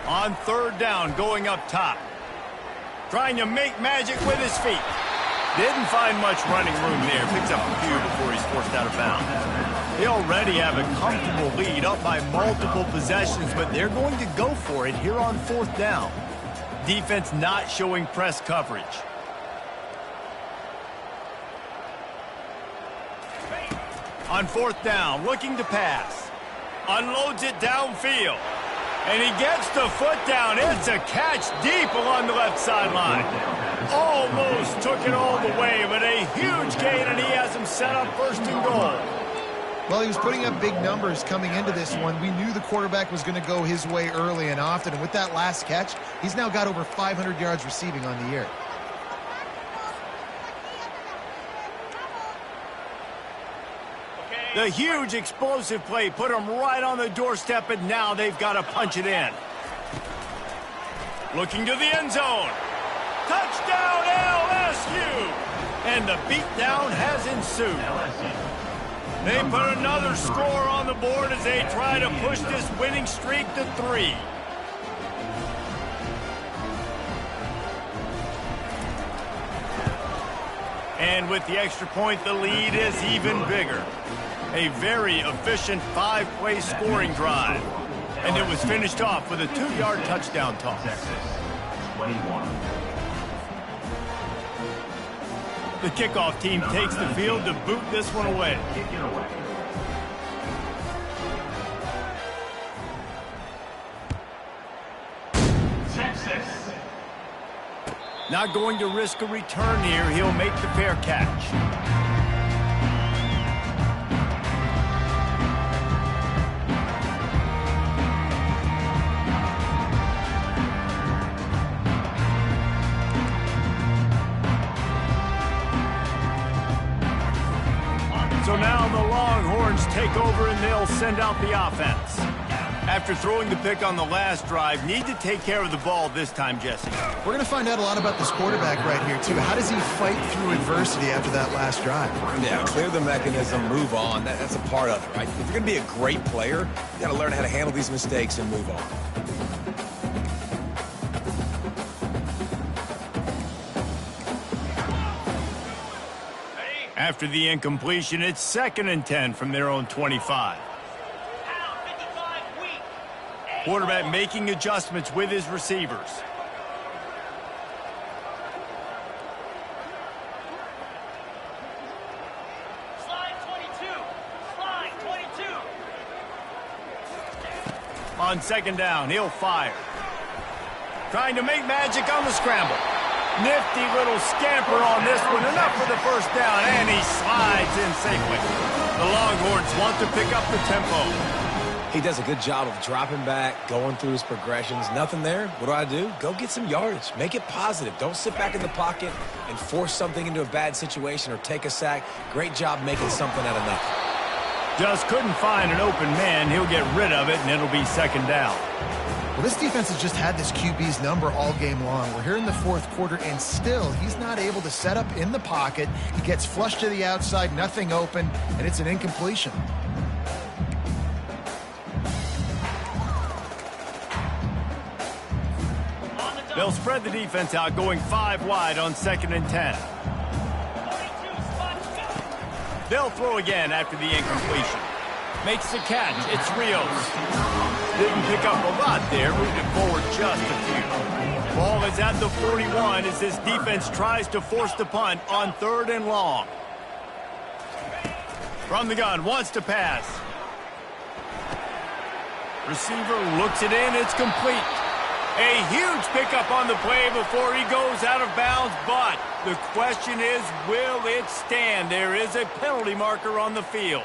On third down, going up top. Trying to make magic with his feet. Didn't find much running room there. Picks up a few before he's forced out of bounds. They already have a comfortable lead, up by multiple possessions, but they're going to go for it here on 4th down. Defense not showing press coverage. On 4th down, looking to pass. Unloads it downfield. And he gets the foot down. It's a catch deep along the left sideline. Almost took it all the way, but a huge gain, and he has him set up 1st and goal. Well, he was putting up big numbers coming into this one. We knew the quarterback was going to go his way early and often, and with that last catch, he's now got over 500 yards receiving on the year. Okay, The huge explosive play put them right on the doorstep, and now they've got to punch it in. Looking to the end zone. Touchdown, LSU! And the beatdown has ensued. They put another score on the board as they try to push this winning streak to 3. And with the extra point, the lead is even bigger. A very efficient 5-play scoring drive. And it was finished off with a 2-yard touchdown toss. Texas, 21. The kickoff team takes the field to boot this one away. Kick it away. Texas. Not going to risk a return here. He'll make the fair catch. So now the Longhorns take over and they'll send out the offense. After throwing the pick on the last drive, need to take care of the ball this time, Jesse. We're going to find out a lot about this quarterback right here, too. How does he fight through adversity after that last drive? Yeah, clear the mechanism, move on. That's a part of it, right? If you're going to be a great player, you got to learn how to handle these mistakes and move on. After the incompletion, it's 2nd and 10 from their own 25. Quarterback making adjustments with his receivers. Slide 22. Slide 22. On 2nd down, he'll fire. Trying to make magic on the scramble. Nifty little scamper on this one. Enough for the first down, and he slides in safely. The Longhorns want to pick up the tempo. He does a good job of dropping back, going through his progressions. Nothing there. What do? Go get some yardage. Make it positive. Don't sit back in the pocket and force something into a bad situation or take a sack. Great job making something out of nothing. Just couldn't find an open man. He'll get rid of it, and it'll be 2nd down. Well, this defense has just had this QB's number all game long. We're here in the 4th quarter, and still he's not able to set up in the pocket. He gets flushed to the outside, nothing open, and it's an incompletion. They'll spread the defense out, going 5 wide on 2nd and 10. They'll throw again after the incompletion. Makes the catch. It's Rios. Didn't pick up a lot there. Moved it forward just a few. Ball is at the 41 as this defense tries to force the punt on 3rd and long. From the gun, wants to pass. Receiver looks it in. It's complete. A huge pickup on the play before he goes out of bounds, but the question is, will it stand? There is a penalty marker on the field.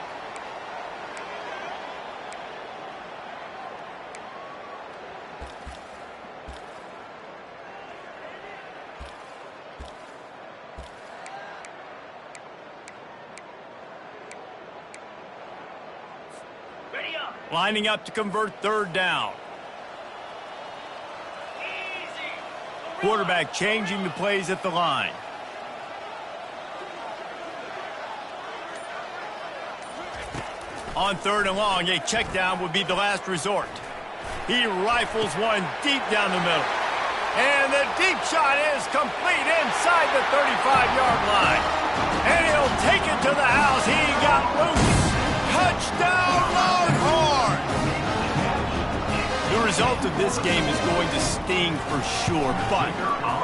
Ready up. Lining up to convert 3rd down. Quarterback changing the plays at the line. On 3rd and long, a check down would be the last resort. He rifles one deep down the middle. And the deep shot is complete inside the 35-yard line. And he'll take it to the house. He got loose. Touchdown, Longhorns! The result of this game is going to sting for sure, but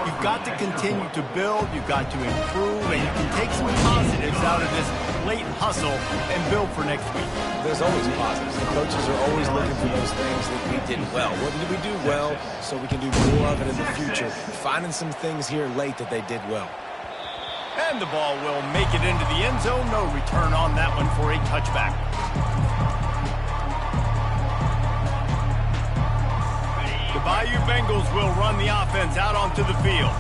you've got to continue to build, you've got to improve, and you can take some positives out of this late hustle and build for next week. There's always positives. The coaches are always looking for those things that we did well. What did we do well so we can do more of it in the future? Finding some things here late that they did well. And the ball will make it into the end zone. No return on that one for a touchback. The Bayou Bengals will run the offense out onto the field.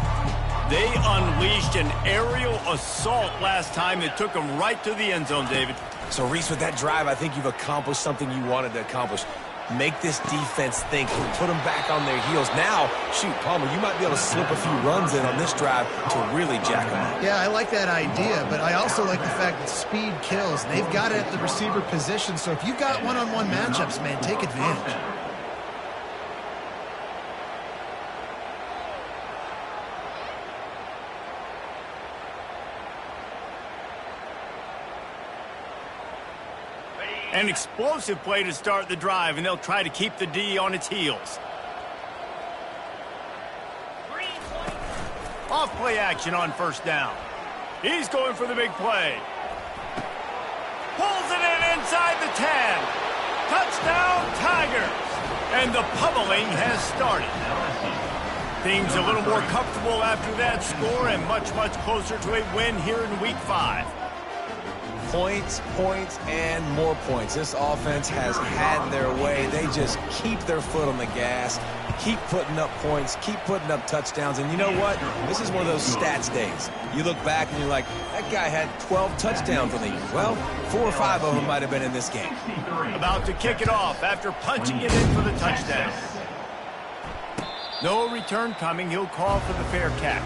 They unleashed an aerial assault last time that took them right to the end zone, David. So, Reese, with that drive, I think you've accomplished something you wanted to accomplish. Make this defense think, put them back on their heels. Now, shoot, Palmer, you might be able to slip a few runs in on this drive to really jack them up. Yeah, I like that idea, but I also like the fact that speed kills. They've got it at the receiver position, so if you've got one-on-one matchups, man, take advantage. An explosive play to start the drive, and they'll try to keep the D on its heels. Off play action on first down. He's going for the big play. Pulls it in inside the 10. Touchdown, Tigers. And the pummeling has started. Things a little more comfortable after that score and much, much closer to a win here in Week 5. Points, points, and more points. This offense has had their way. They just keep their foot on the gas, keep putting up points, keep putting up touchdowns. And you know what? This is one of those stats days. You look back and you're like, that guy had 12 touchdowns on the year. Well, 4 or 5 of them might have been in this game. About to kick it off after punching it in for the touchdown. No return coming. He'll call for the fair catch.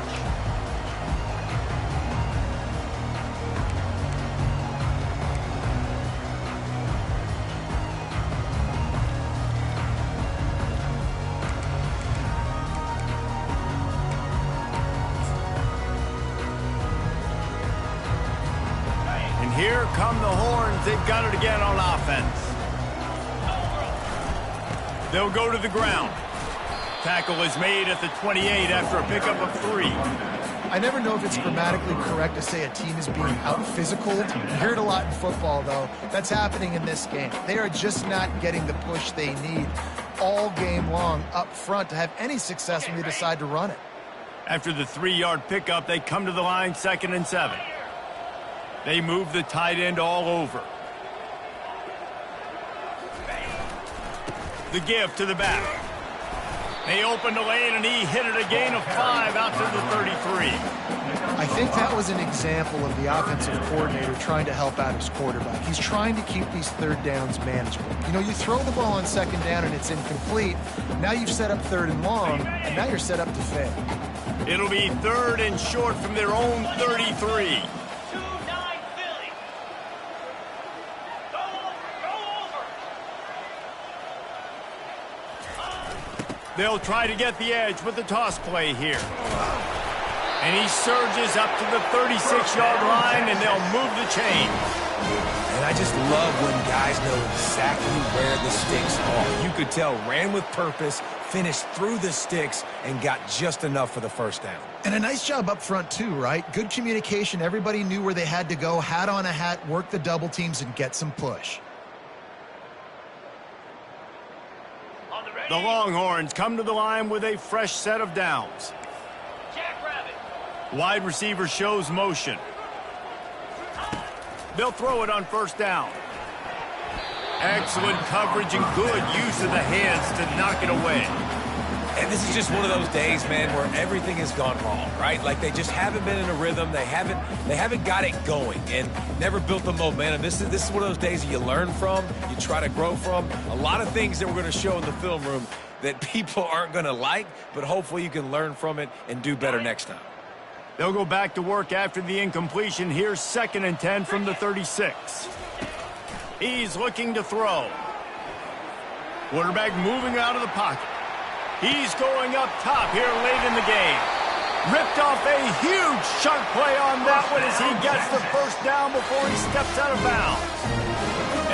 Here come the horns. They've got it again on offense. They'll go to the ground. Tackle is made at the 28 after a pickup of 3. I never know if it's grammatically correct to say a team is being out-physicaled. You hear it a lot in football, though. That's happening in this game. They are just not getting the push they need all game long up front to have any success when they decide to run it. After the 3-yard pickup, they come to the line 2nd and 7. They move the tight end all over. The give to the back. They open the lane, and he hit it a gain of 5 out to the 33. I think that was an example of the offensive coordinator trying to help out his quarterback. He's trying to keep these third downs manageable. You know, you throw the ball on 2nd down, and it's incomplete. Now you've set up 3rd and long, and now you're set up to fail. It'll be 3rd and short from their own 33. They'll try to get the edge with the toss play here. And he surges up to the 36-yard line, and they'll move the chain. And I just love when guys know exactly where the sticks are. You could tell ran with purpose, finished through the sticks, and got just enough for the first down. And a nice job up front, too, right? Good communication. Everybody knew where they had to go, hat on a hat, work the double teams, and get some push. The Longhorns come to the line with a fresh set of downs. Wide receiver shows motion. They'll throw it on first down. Excellent coverage and good use of the hands to knock it away. And this is just one of those days, man, where everything has gone wrong, right? Like they just haven't been in a rhythm. They haven't got it going and never built the momentum. This is one of those days that you learn from, you try to grow from. A lot of things that we're going to show in the film room that people aren't going to like, but hopefully you can learn from it and do better next time. They'll go back to work after the incompletion. Here's 2nd and 10 from the 36. He's looking to throw. Quarterback moving out of the pocket. He's going up top here late in the game. Ripped off a huge chunk play on that one as he gets the first down before he steps out of bounds.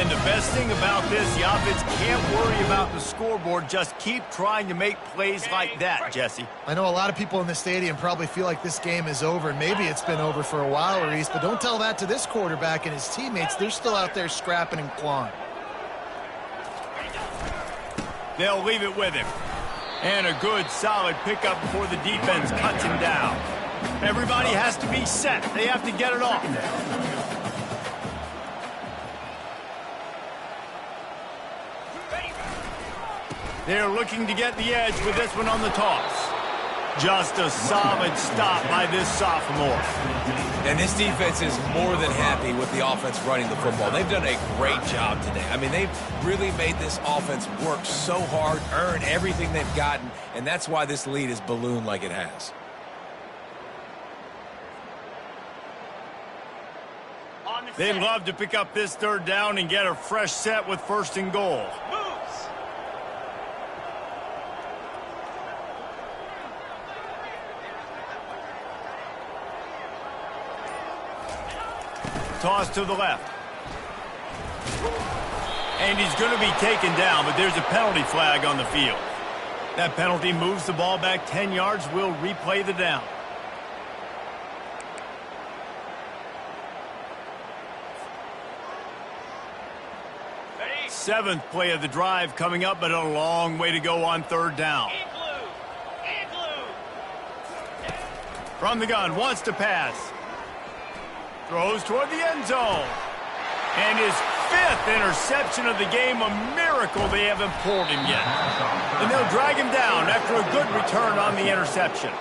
And the best thing about this, the offense can't worry about the scoreboard. Just keep trying to make plays like that, Jesse. I know a lot of people in the stadium probably feel like this game is over. Maybe it's been over for a while, Reese, but don't tell that to this quarterback and his teammates. They're still out there scrapping and clawing. They'll leave it with him. And a good, solid pickup before the defense cuts him down. Everybody has to be set. They have to get it off. They're looking to get the edge with this one on the toss. Just a solid stop by this sophomore. And this defense is more than happy with the offense running the football. They've done a great job today. I mean, they've really made this offense work so hard, earn everything they've gotten, and that's why this lead is ballooned like it has. They'd love to pick up this third down and get a fresh set with 1st and goal. Moves. Toss to the left. And he's going to be taken down, but there's a penalty flag on the field. That penalty moves the ball back 10 yards. We'll replay the down. Ready? 7th play of the drive coming up, but a long way to go on 3rd down. Igloo. From the gun, wants to pass. Throws toward the end zone. And his 5th interception of the game, a miracle they haven't pulled him yet. And they'll drag him down after a good return on the interception.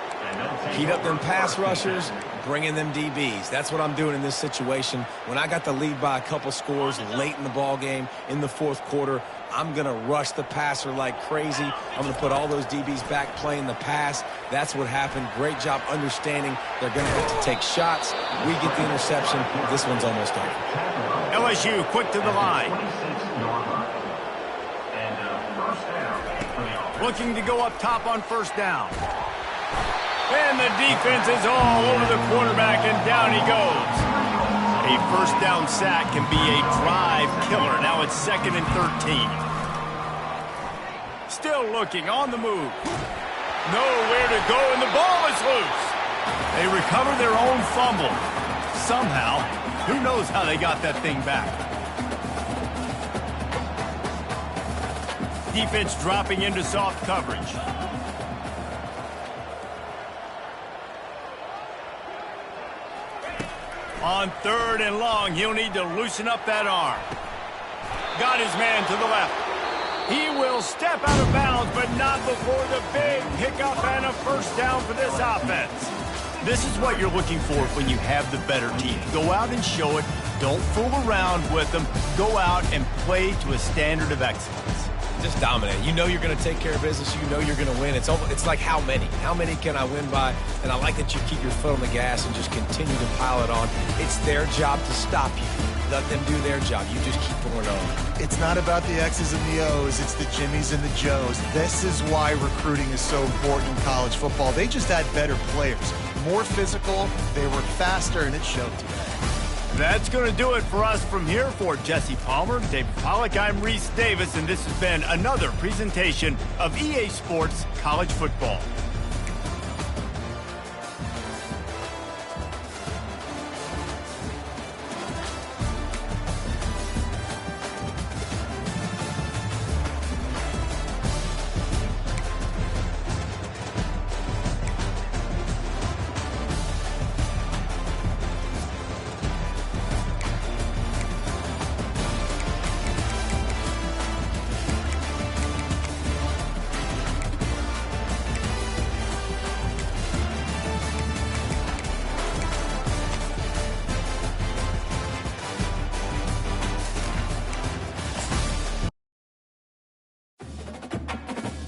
Heat up them pass rushers, bring in them DBs. That's what I'm doing in this situation. When I got the lead by a couple scores late in the ball game, in the 4th quarter, I'm going to rush the passer like crazy. I'm going to put all those DBs back playing the pass. That's what happened. Great job understanding they're going to get to take shots. We get the interception. This one's almost over. LSU quick to the line. Looking to go up top on 1st down. And the defense is all over the quarterback, and down he goes. A 1st down sack can be a drive killer. Now it's 2nd and 13. Still looking on the move. Nowhere to go, and the ball is loose. They recover their own fumble. Somehow, who knows how they got that thing back. Defense dropping into soft coverage. On 3rd and long, he'll need to loosen up that arm. Got his man to the left. He will step out of bounds, but not before the big pickup and a 1st down for this offense. This is what you're looking for when you have the better team. Go out and show it. Don't fool around with them. Go out and play to a standard of excellence. Just dominate. You know you're going to take care of business. You know you're going to win. It's like how many? How many can I win by? And I like that you keep your foot on the gas and just continue to pile it on. It's their job to stop you. Let them do their job. You just keep going on. It's not about the X's and the O's. It's the Jimmies and the Joes. This is why recruiting is so important in college football. They just had better players. More physical. They were faster, and it showed today. That's going to do it for us from here. For Jesse Palmer, David Pollack, I'm Reese Davis, and this has been another presentation of EA Sports College Football.